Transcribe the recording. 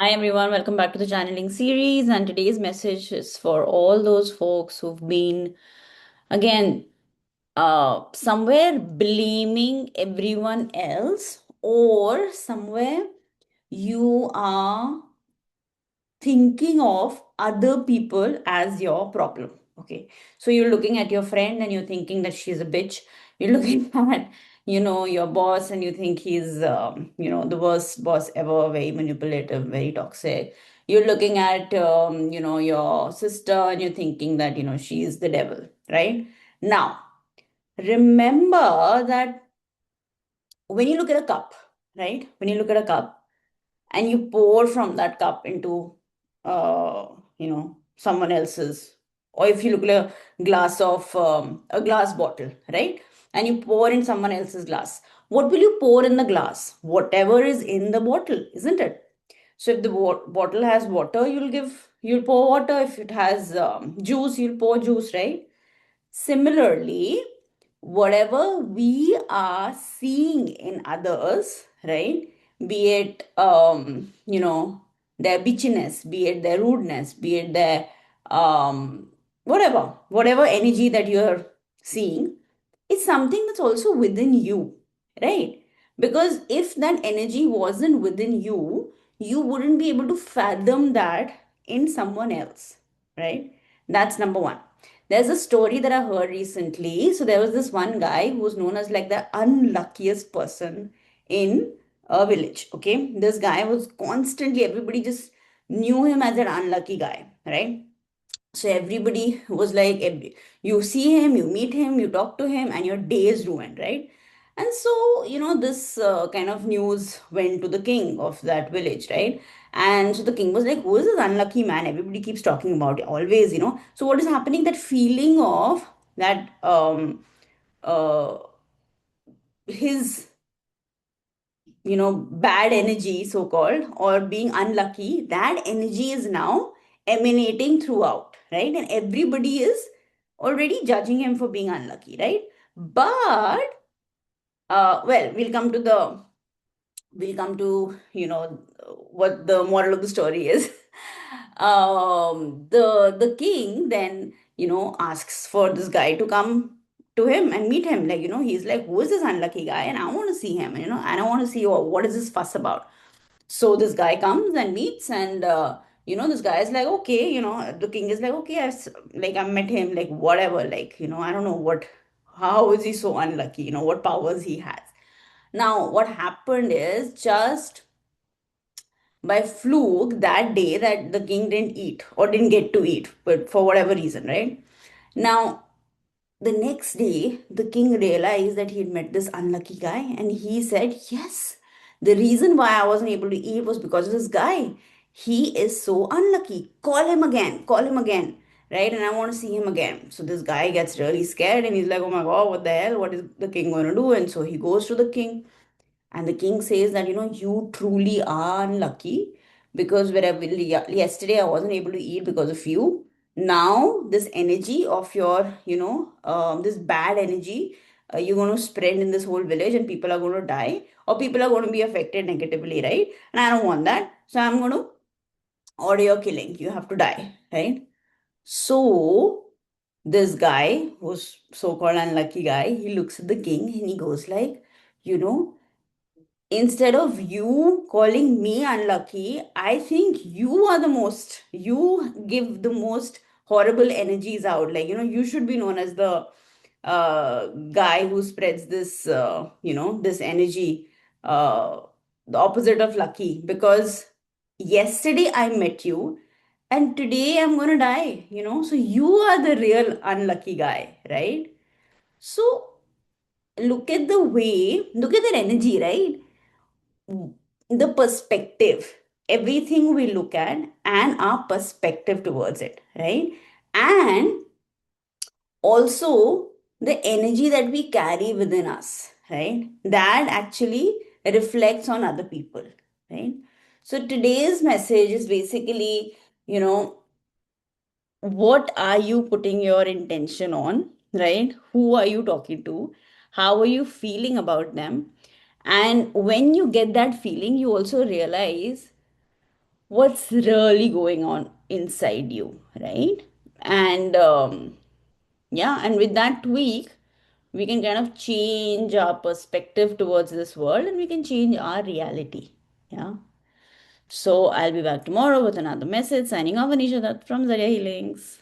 Hi everyone, welcome back to the channeling series. And today's message is for all those folks who've been, again, somewhere blaming everyone else, or somewhere you are thinking of other people as your problem. Okay. So you're looking at your friend and you're thinking that she's a bitch. You're looking at, your boss and you think he's, the worst boss ever, very manipulative, very toxic. You're looking at, your sister and you're thinking that, she's the devil, right? Now, remember that when you look at a cup, right? When you look at a cup, and you pour from that cup into someone else's, or if you look at a glass of a glass bottle, right, and you pour in someone else's glass, what will you pour in the glass? Whatever is in the bottle, isn't it? So if the bottle has water, you'll pour water. If it has juice, you'll pour juice, right? Similarly, whatever we are seeing in others, right? Be it their bitchiness, be it their rudeness, be it their whatever energy that you're seeing, is something that's also within you, right? Because if that energy wasn't within you, you wouldn't be able to fathom that in someone else, right? That's number one. There's a story that I heard recently. So there was this one guy who was known as like the unluckiest person in a village. Okay. This guy was constantly, everybody just knew him as an unlucky guy, right? So everybody was like, you see him, you meet him, you talk to him, and your day is ruined, right? And so, this kind of news went to the king of that village, right? And so the king was like, who is this unlucky man? Everybody keeps talking about it, always, So what is happening? That feeling of that uh, his bad energy, so called, or being unlucky, that energy is now emanating throughout, right? And everybody is already judging him for being unlucky, right? But well, we'll come to what the moral of the story is. The king then asks for this guy to come to him and meet him, like he's like, who is this unlucky guy, and I want to see him, and I want to see what is this fuss about. So this guy comes and meets, and this guy is like, okay, the king is like, okay, like I met him, like whatever, like I don't know how is he so unlucky, what powers he has. Now, what happened is, just by fluke, that day that the king didn't eat or didn't get to eat, but for whatever reason, right? Now, the next day, the king realized that he had met this unlucky guy, and he said, yes, the reason why I wasn't able to eat was because of this guy. He is so unlucky. Call him again, right? And I want to see him again. So this guy gets really scared and he's like, oh my God, what the hell? What is the king going to do? And so he goes to the king, and the king says that, you truly are unlucky because wherever yesterday I wasn't able to eat because of you. Now, this energy of your, this bad energy, you're going to spread in this whole village and people are going to die or people are going to be affected negatively, right? And I don't want that. So I'm going to order your killing. You have to die, right? So this guy, who's so-called unlucky guy, he looks at the king and he goes like, you know, instead of you calling me unlucky, I think you give the most horrible energies out. Like, you should be known as the guy who spreads this, this energy, uh, the opposite of lucky. Because yesterday I met you and today I'm going to die, So you are the real unlucky guy, right? So look at that energy, right? The perspective, everything we look at and our perspective towards it, right? And also the energy that we carry within us, right? That actually reflects on other people, right? So today's message is basically, you know, what are you putting your intention on, right? Who are you talking to? How are you feeling about them? And when you get that feeling, you also realize what's really going on inside you, right? And yeah, and with that tweak, we can kind of change our perspective towards this world and we can change our reality. Yeah. So I'll be back tomorrow with another message. Signing off, Anisha Dutt from Zarya Healings.